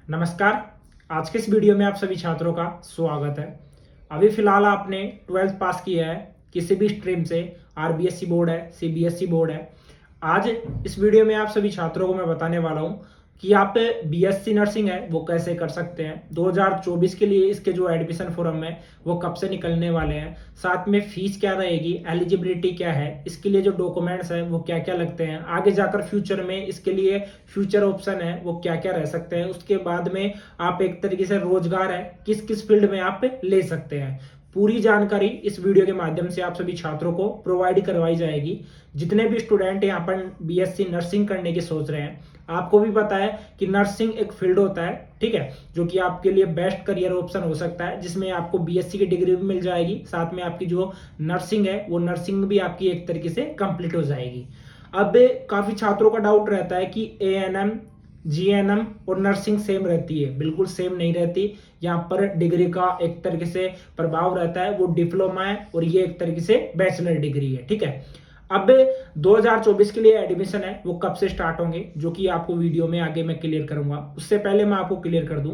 नमस्कार। आज के इस वीडियो में आप सभी छात्रों का स्वागत है। अभी फिलहाल आपने 12th पास किया है किसी भी स्ट्रीम से, आरबीएसई बोर्ड है, सीबीएसई बोर्ड है। आज इस वीडियो में आप सभी छात्रों को मैं बताने वाला हूं कि आप बीएससी नर्सिंग है वो कैसे कर सकते हैं। 2024 के लिए इसके जो एडमिशन फॉर्म है वो कब से निकलने वाले हैं, साथ में फीस क्या रहेगी, एलिजिबिलिटी क्या है, इसके लिए जो डॉक्यूमेंट्स है वो क्या क्या लगते हैं, आगे जाकर फ्यूचर में इसके लिए फ्यूचर ऑप्शन है वो क्या क्या रह सकते हैं, उसके बाद में आप एक तरीके से रोजगार है किस किस फील्ड में आप ले सकते हैं। पूरी जानकारी इस वीडियो के माध्यम से आप सभी छात्रों को प्रोवाइड करवाई जाएगी। जितने भी स्टूडेंट यहाँ पर बीएससी नर्सिंग करने की सोच रहे हैं, आपको भी पता है कि नर्सिंग एक फील्ड होता है, ठीक है, जो कि आपके लिए बेस्ट करियर ऑप्शन हो सकता है, जिसमें आपको बीएससी की डिग्री भी मिल जाएगी, साथ में आपकी जो नर्सिंग है वो नर्सिंग भी आपकी एक तरीके से कंप्लीट हो जाएगी। अब काफी छात्रों का डाउट रहता है कि एएनएम, जीएनएम और नर्सिंग सेम रहती है। बिल्कुल सेम नहीं रहती। यहाँ पर डिग्री का एक तरीके से प्रभाव रहता है, वो डिप्लोमा है और ये एक तरीके से बैचलर डिग्री है, ठीक है। अब 2024 के लिए एडमिशन है वो कब से स्टार्ट होंगे, जो कि आपको वीडियो में आगे मैं क्लियर करूंगा। उससे पहले मैं आपको क्लियर कर दूं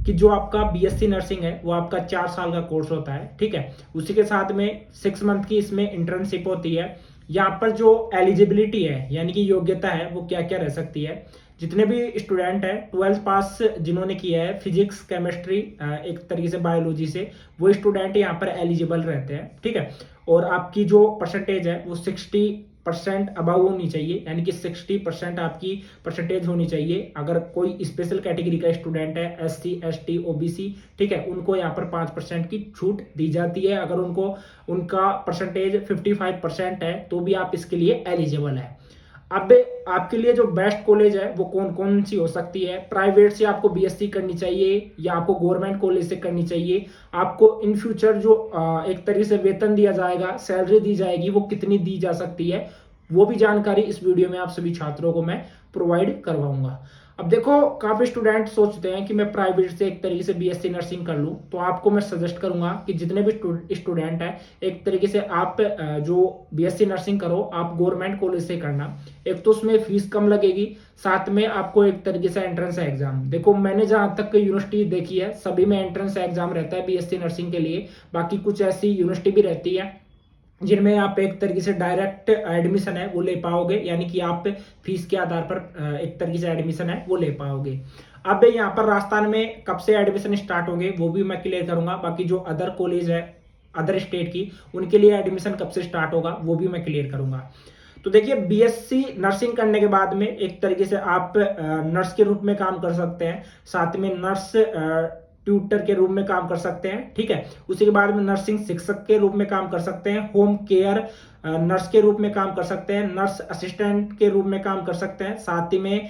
कि जो आपका बीएससी नर्सिंग है वो आपका 4 साल का कोर्स होता है, ठीक है। उसी के साथ में 6 मंथ की इसमें इंटर्नशिप होती है। यहाँ पर जो एलिजिबिलिटी है यानी कि योग्यता है वो क्या क्या रह सकती है। जितने भी स्टूडेंट हैं 12th पास जिन्होंने किया है फिजिक्स, केमिस्ट्री, एक तरीके से बायोलॉजी से, वो स्टूडेंट यहाँ पर एलिजिबल रहते हैं, ठीक है। और आपकी जो परसेंटेज है वो 60% अबव होनी चाहिए, यानी कि 60% आपकी परसेंटेज होनी चाहिए। अगर कोई स्पेशल कैटेगरी का स्टूडेंट है, एससी, एसटी, ओबीसी, ठीक है, उनको यहाँ पर 5% की छूट दी जाती है। अगर उनको उनका परसेंटेज 55% है तो भी आप इसके लिए एलिजिबल है। अब आपके लिए जो बेस्ट कॉलेज है वो कौन कौन सी हो सकती है। प्राइवेट से आपको बीएससी करनी चाहिए या आपको गवर्नमेंट कॉलेज से करनी चाहिए। आपको इन फ्यूचर जो एक तरीके से वेतन दिया जाएगा, सैलरी दी जाएगी, वो कितनी दी जा सकती है, वो भी जानकारी इस वीडियो में आप सभी छात्रों को मैं प्रोवाइड करवाऊंगा। अब देखो, काफी स्टूडेंट सोचते हैं कि मैं प्राइवेट से एक तरीके से बीएससी नर्सिंग कर लूं, तो आपको मैं सजेस्ट करूंगा कि जितने भी स्टूडेंट हैं एक तरीके से आप जो बीएससी नर्सिंग करो आप गवर्नमेंट कॉलेज से करना। एक तो उसमें फीस कम लगेगी, साथ में आपको एक तरीके से एंट्रेंस एग्जाम, देखो मैंने जहां तक यूनिवर्सिटी देखी है सभी में एंट्रेंस एग्जाम रहता है बीएससी नर्सिंग के लिए। बाकी कुछ ऐसी यूनिवर्सिटी भी रहती है जिनमें आप एक तरीके से डायरेक्ट एडमिशन है वो ले पाओगे, यानी कि आप फीस के आधार पर एक तरीके से एडमिशन है वो ले पाओगे। अब यहाँ पर राजस्थान में कब से एडमिशन स्टार्ट होंगे वो भी मैं क्लियर करूंगा। बाकी जो अदर कॉलेज है अदर स्टेट की, उनके लिए एडमिशन कब से स्टार्ट होगा वो भी मैं क्लियर करूंगा। तो देखिए, बीएससी नर्सिंग करने के बाद में एक तरीके से आप नर्स के रूप में काम कर सकते हैं, साथ में नर्स ट्यूटर के रूप में काम कर सकते हैं, ठीक है। उसी के बाद में नर्सिंग शिक्षक के रूप में काम कर सकते हैं, होम केयर नर्स के रूप में काम कर सकते हैं, नर्स असिस्टेंट के रूप में काम कर सकते हैं, साथ ही में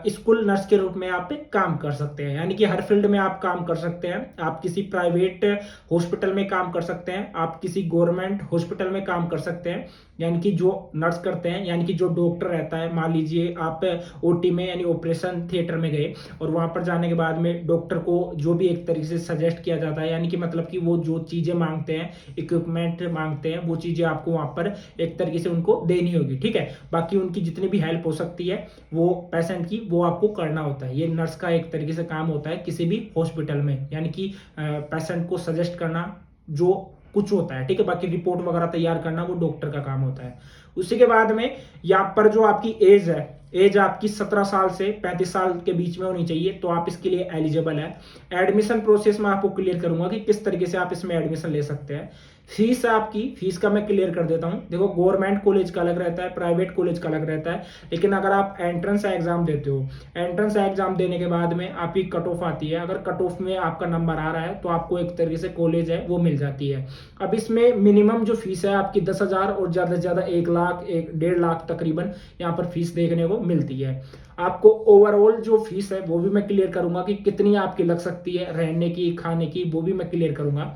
स्कूल नर्स के रूप में आप काम कर सकते हैं। यानी कि हर फील्ड में आप काम कर सकते हैं। आप किसी प्राइवेट हॉस्पिटल में काम कर सकते हैं, आप किसी गवर्नमेंट हॉस्पिटल में काम कर सकते हैं। यानी कि जो नर्स करते हैं, यानी कि जो डॉक्टर रहता है, मान लीजिए आप ओटी में यानी ऑपरेशन थिएटर में गए और वहां पर जाने के बाद में डॉक्टर को जो भी एक तरीके से सजेस्ट किया जाता है, यानी कि मतलब कि वो जो चीजें मांगते हैं, इक्विपमेंट मांगते हैं, वो चीजें आपको वहां पर एक तरीके से उनको देनी होगी, ठीक है। बाकी उनकी जितनी भी हेल्प हो सकती है वो पेशेंट की, वो आपको करना होता है। ये नर्स का एक तरीके से काम होता है किसी भी हॉस्पिटल में, यानी कि पेशेंट को सजेस्ट करना जो कुछ होता है, ठीक है। बाकी रिपोर्ट वगैरह तैयार करना वो डॉक्टर का काम होता है। उसी के बाद में यहाँ पर जो आपकी एज है, एज आपकी 17 साल से 35 साल के बीच में होनी चाहिए, तो आप इसके लिए एलिजिबल है। एडमिशन प्रोसेस में आपको क्लियर करूंगा कि किस तरीके से आप इसमें एडमिशन ले सकते हैं। फीस आपकी, फीस का मैं क्लियर कर देता हूं। देखो, गवर्नमेंट कॉलेज का अलग रहता है, प्राइवेट कॉलेज का अलग रहता है। लेकिन अगर आप एंट्रेंस एग्जाम देते हो, एंट्रेंस एग्जाम देने के बाद में आपकी कट ऑफ आती है। अगर कट ऑफ में आपका नंबर आ रहा है तो आपको एक तरीके से कॉलेज है वो मिल जाती है। अब इसमें मिनिमम जो फीस है आपकी 10,000 और ज्यादा से ज्यादा 1 लाख, 1.5 लाख तकरीबन यहाँ पर फीस देखने को मिलती है। आपको ओवरऑल जो फीस है वो भी मैं क्लियर करूंगा कि कितनी आपकी लग सकती है, रहने की, खाने की, वो भी मैं क्लियर करूंगा।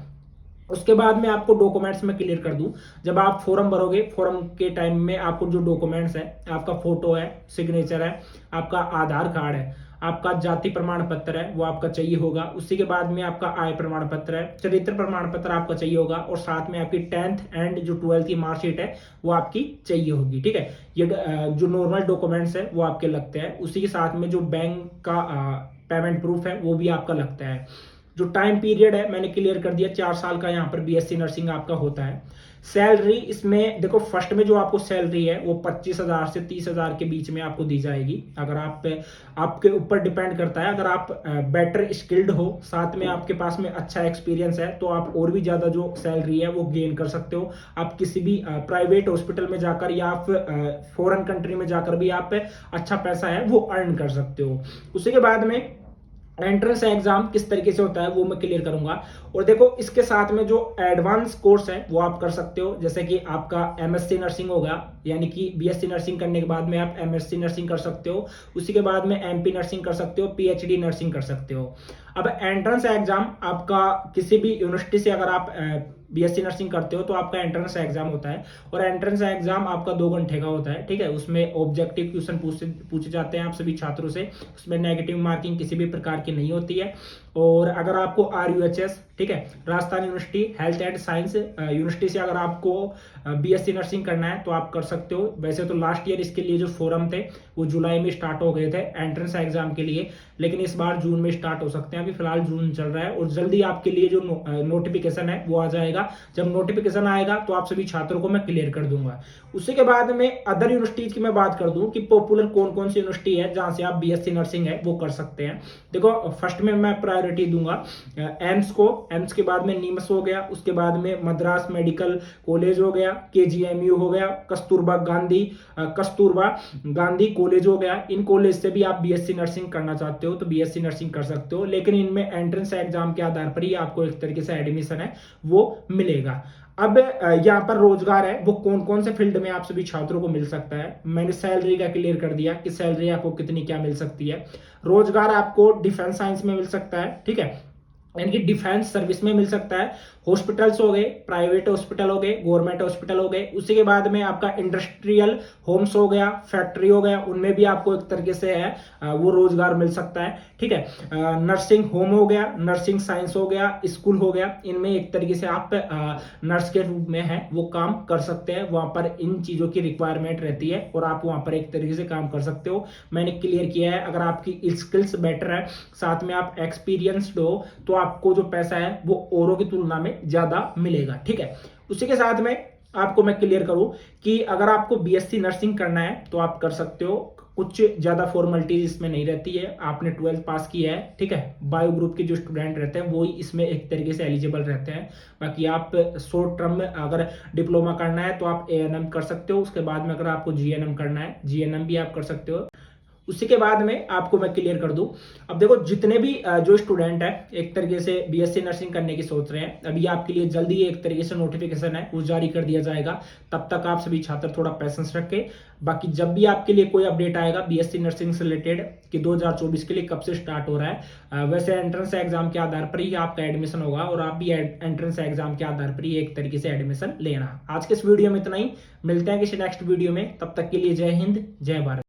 उसके बाद में आपको डॉक्यूमेंट्स में क्लियर कर दूं। जब आप फॉर्म भरोगे, फॉर्म के टाइम में आपको जो डॉक्यूमेंट्स है, आपका फोटो है, सिग्नेचर है, आपका आधार कार्ड है, आपका जाति प्रमाण पत्र है वो आपका चाहिए होगा। उसी के बाद में आपका आय प्रमाण पत्र है, चरित्र प्रमाण पत्र आपका चाहिए होगा, और साथ में आपकी 10th एंड जो 12th की मार्कशीट है वो आपकी चाहिए होगी, ठीक है। ये जो नॉर्मल डॉक्यूमेंट्स है वो आपके लगते हैं। उसी के साथ में जो बैंक का पेमेंट प्रूफ है वो भी आपका लगता है। जो टाइम पीरियड है मैंने क्लियर कर दिया, 4 साल का यहाँ पर बीएससी नर्सिंग आपका होता है। सैलरी इसमें देखो, फर्स्ट में जो आपको सैलरी है वो 25,000 से 30,000 के बीच में आपको दी जाएगी। अगर आप आपके ऊपर डिपेंड करता है, अगर आप बेटर स्किल्ड हो, साथ में आपके पास में अच्छा एक्सपीरियंस है, तो आप और भी ज़्यादा जो सैलरी है वो गेन कर सकते हो। आप किसी भी प्राइवेट हॉस्पिटल में जाकर या आप फॉरेन कंट्री में जाकर भी आप अच्छा पैसा है वो अर्न कर सकते हो। उसी के बाद में एंट्रेंस एग्जाम किस तरीके से होता है वो मैं क्लियर करूंगा। और देखो, इसके साथ में जो एडवांस कोर्स है वो आप कर सकते हो, जैसे कि आपका एमएससी नर्सिंग होगा, यानी कि बीएससी नर्सिंग करने के बाद में आप एमएससी नर्सिंग कर सकते हो। उसी के बाद में एमपी नर्सिंग कर सकते हो, पीएचडी नर्सिंग कर सकते हो। अब एंट्रेंस एग्जाम आपका किसी भी यूनिवर्सिटी से अगर आप बीएससी नर्सिंग करते हो तो आपका एंट्रेंस एग्जाम होता है, और एंट्रेंस एग्जाम आपका 2 घंटे का होता है, ठीक है। उसमें ऑब्जेक्टिव क्वेश्चन पूछे जाते हैं आप सभी छात्रों से, उसमें नेगेटिव मार्किंग किसी भी प्रकार की नहीं होती है। और अगर आपको RUHS, ठीक है, Rajasthan university health and science university से अगर आपको बीएससी नर्सिंग करना है तो आप कर सकते हो। वैसे तो लास्ट ईयर इसके लिए जो फोरम थे वो जुलाई में स्टार्ट हो गए थे एंट्रेंस एग्जाम के लिए, लेकिन इस बार जून में स्टार्ट हो सकते हैं। अभी फिलहाल जून चल रहा है, और जल्दी आपके लिए जो नोटिफिकेशन है वो आ जाएगा। जब नोटिफिकेशन आएगा तो आप सभी छात्रों को मैं क्लियर कर दूंगा। उसी के बाद में अदर यूनिवर्सिटीज की मैं बात कर दूं कि पॉपुलर कौन कौन सी यूनिवर्सिटी है जहां से आप बीएससी नर्सिंग है वो कर सकते हैं। देखो, फर्स्ट में मैं प्रायोरिटी दूंगा एम्स को। एम्स के बाद में नीमस हो गया, उसके बाद में मद्रास मेडिकल कॉलेज हो गया, KGMU हो गया, कस्तूरबा गांधी कॉलेज हो गया। इन कॉलेज से भी आप बीएससी नर्सिंग करना चाहते हो तो बीएससी नर्सिंग कर सकते हो, लेकिन इनमें एंट्रेंस एग्जाम के आधार पर ही आपको एक तरीके से एडमिशन है वो मिलेगा। अब यहाँ पर रोजगार है वो कौन कौन से फील्ड में आप सभी छात्रों को मिल सकता है, मैंने सैलरी का क्लियर कर दिया कि सैलरी आपको कितनी क्या मिल सकती है। रोजगार आपको डिफेंस साइंस में मिल सकता है, ठीक है, यानी कि डिफेंस सर्विस में मिल सकता है। हॉस्पिटल्स हो गए, प्राइवेट हॉस्पिटल हो गए, गवर्नमेंट हॉस्पिटल हो गए। उसी के बाद में आपका इंडस्ट्रियल होम्स हो गया, फैक्ट्री हो गया, उनमें भी आपको एक तरीके से है वो रोजगार मिल सकता है, ठीक है। नर्सिंग होम हो गया, नर्सिंग साइंस हो गया, स्कूल हो गया, इनमें एक तरीके से आप नर्स के रूप में है वो काम कर सकते हैं। वहां पर इन चीजों की रिक्वायरमेंट रहती है और आप वहां पर एक तरीके से काम कर सकते हो। मैंने क्लियर किया है, अगर आपकी स्किल्स बेटर है, साथ में आप एक्सपीरियंस्ड हो, तो आपको जो पैसा है वो औरों की तुलना में ज्यादा मिलेगा, ठीक है। उसी के साथ में आपको मैं क्लियर करूं कि अगर आपको बीएससी नर्सिंग करना है तो आप कर सकते हो। कुछ ज्यादा फॉर्मेलिटीज इसमें नहीं रहती है, आपने 12th पास किया है, ठीक है। बायो ग्रुप के जो स्टूडेंट रहते हैं वो ही इसमें एक तरीके से एलिजिबल रहते हैं। बाकी आप शॉर्ट टर्म में अगर डिप्लोमा करना है तो आप ANM कर सकते हो। उसके बाद में अगर आपको GNM करना है, GNM भी आप कर सकते हो। उसी के बाद में आपको मैं क्लियर कर दूं, अब देखो, जितने भी जो स्टूडेंट है एक तरीके से बीएससी नर्सिंग करने की सोच रहे हैं, अभी आपके लिए जल्दी एक तरीके से नोटिफिकेशन है वो जारी कर दिया जाएगा। तब तक आप सभी छात्र थोड़ा पैसेंस रखें। बाकी जब भी आपके लिए कोई अपडेट आएगा बीएससी नर्सिंग से रिलेटेड कि 2024 के लिए कब से स्टार्ट हो रहा है, वैसे एंट्रेंस एग्जाम के आधार पर ही आपका एडमिशन होगा, और आप भी एंट्रेंस एग्जाम के आधार पर ही एक तरीके से एडमिशन लेना। आज के इस वीडियो में इतना ही, मिलते हैं किसी नेक्स्ट वीडियो में, तब तक के लिए जय हिंद, जय भारत।